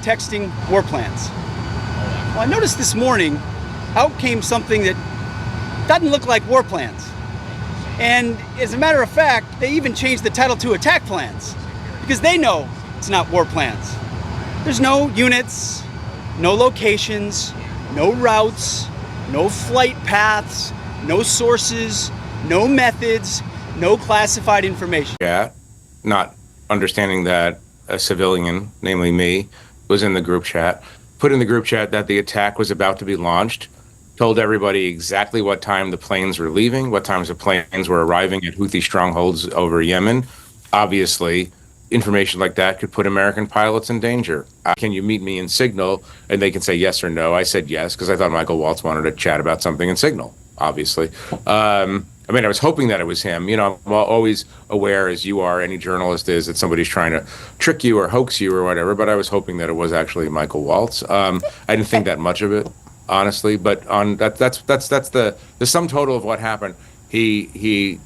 texting war plans. Well, I noticed this morning out came something that doesn't look like war plans. And as a matter of fact, they even changed the title to attack plans because they know it's not war plans. There's no units, no locations, no routes, no flight paths, no sources, no methods, no classified information. Yeah, not understanding that a civilian, namely me, was in the group chat, put in the group chat that the attack was about to be launched, told everybody exactly what time the planes were leaving, what times the planes were arriving at Houthi strongholds over Yemen. Obviously, information like that could put American pilots in danger. Can you meet me in Signal? And they can say yes or no. I said yes because I thought Michael Waltz wanted to chat about something in Signal, obviously. I mean, I was hoping that it was him. You know, I'm always aware, as you are, any journalist is, that somebody's trying to trick you or hoax you or whatever, but I was hoping that it was actually Michael Waltz. I didn't think that much of it, honestly, but on that's the sum total of what happened. He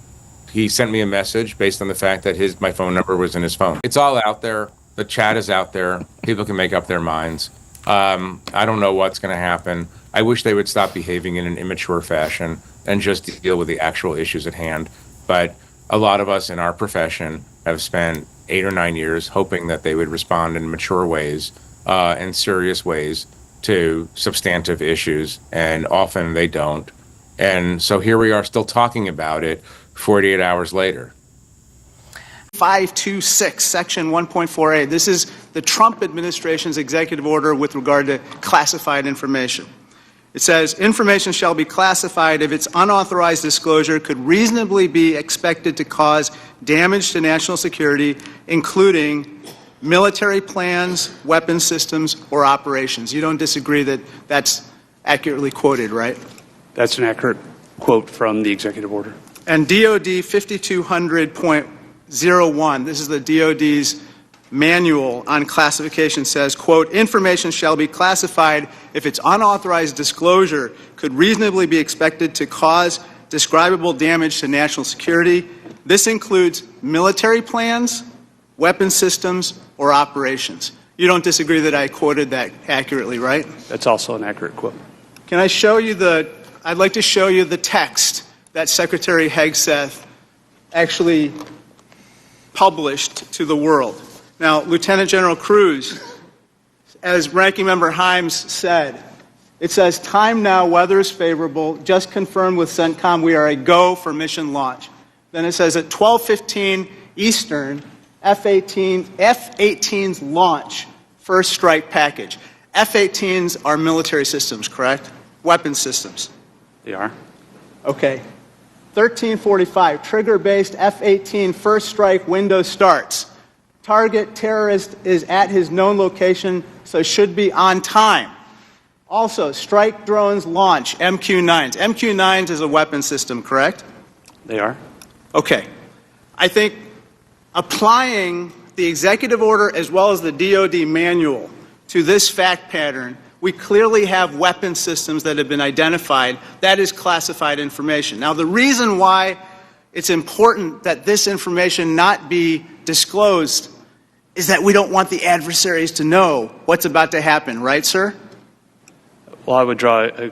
sent me a message based on the fact that my phone number was in his phone. It's all out there. The chat is out there. People can make up their minds. I don't know what's going to happen. I wish they would stop behaving in an immature fashion and just deal with the actual issues at hand. But a lot of us in our profession have spent 8 or 9 years hoping that they would respond in mature ways, in serious ways to substantive issues, and often they don't. And so here we are still talking about it 48 hours later. 526, Section 1.4a. This is the Trump administration's executive order with regard to classified information. It says, information shall be classified if its unauthorized disclosure could reasonably be expected to cause damage to national security, including military plans, weapons systems, or operations. You don't disagree that that's accurately quoted, right? That's an accurate quote from the executive order. And DOD 5200.01, this is the DOD's manual on classification, says, quote, information shall be classified if its unauthorized disclosure could reasonably be expected to cause describable damage to national security. This includes military plans, weapons systems, or operations. You don't disagree that I quoted that accurately, right? That's also an accurate quote. Can I show you I'd like to show you the text that Secretary Hegseth actually published to the world. Now, Lieutenant General Cruz, as Ranking Member Himes said, it says, time now, weather is favorable, just confirmed with CENTCOM we are a go for mission launch. Then it says at 12:15 Eastern, F-18s launch first strike package. F-18s are military systems, correct? Weapon systems. They are. Okay. 13:45, trigger-based F-18 first strike window starts. Target terrorist is at his known location, so should be on time. Also, strike drones launch, MQ-9s. MQ-9s is a weapon system, correct? They are. Okay. I think applying the executive order as well as the DOD manual to this fact pattern, we clearly have weapon systems that have been identified. That is classified information. Now, the reason why it's important that this information not be disclosed is that we don't want the adversaries to know what's about to happen, right, sir? Well, I would draw a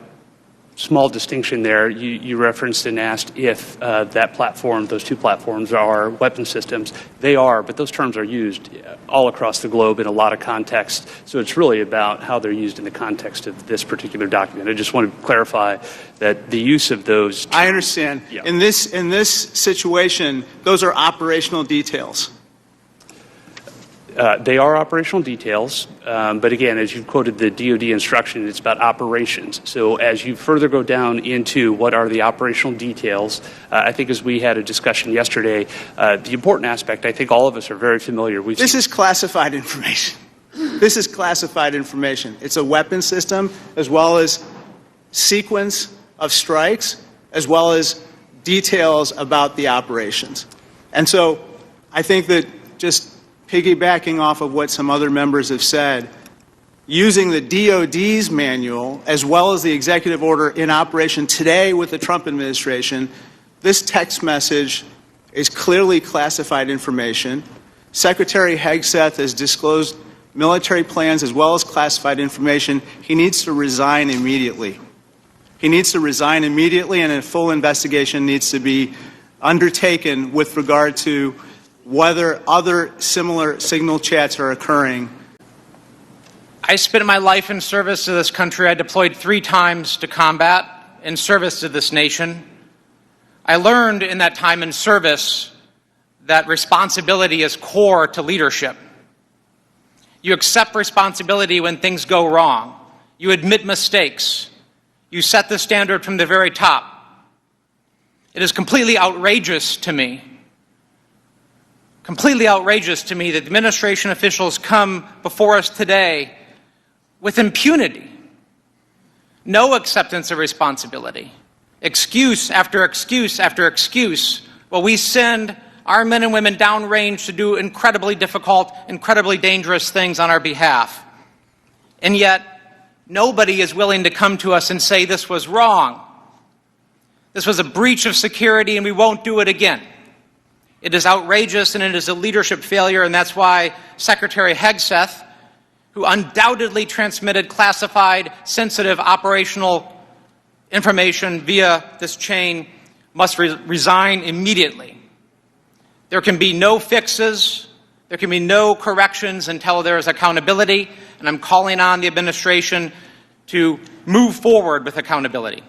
small distinction there. You referenced and asked if that platform, those two platforms, are weapon systems. They are, but those terms are used all across the globe in a lot of contexts. So it's really about how they're used in the context of this particular document. I just want to clarify that the use of those terms, I understand. Yeah. In this situation, those are operational details. They are operational details, but again, as you quoted the DOD instruction, it's about operations. So as you further go down into what are the operational details, I think as we had a discussion yesterday, the important aspect, I think all of us are very familiar. This is classified information. This is classified information. It's a weapon system as well as sequence of strikes as well as details about the operations. And so I think that just piggybacking off of what some other members have said, using the DOD's manual as well as the executive order in operation today with the Trump administration, this text message is clearly classified information. Secretary Hegseth has disclosed military plans as well as classified information, he needs to resign immediately. He needs to resign immediately, and a full investigation needs to be undertaken with regard to whether other similar signal chats are occurring. I spent my life in service to this country. I deployed 3 times to combat in service to this nation. I learned in that time in service that responsibility is core to leadership. You accept responsibility when things go wrong. You admit mistakes. You set the standard from the very top. It is completely outrageous to me that administration officials come before us today with impunity, no acceptance of responsibility, excuse after excuse after excuse, while we send our men and women downrange to do incredibly difficult, incredibly dangerous things on our behalf. And yet, nobody is willing to come to us and say this was wrong. This was a breach of security and we won't do it again. It is outrageous and it is a leadership failure, and that's why Secretary Hegseth, who undoubtedly transmitted classified, sensitive operational information via this chain, must resign immediately. There can be no fixes, there can be no corrections until there is accountability, and I'm calling on the administration to move forward with accountability.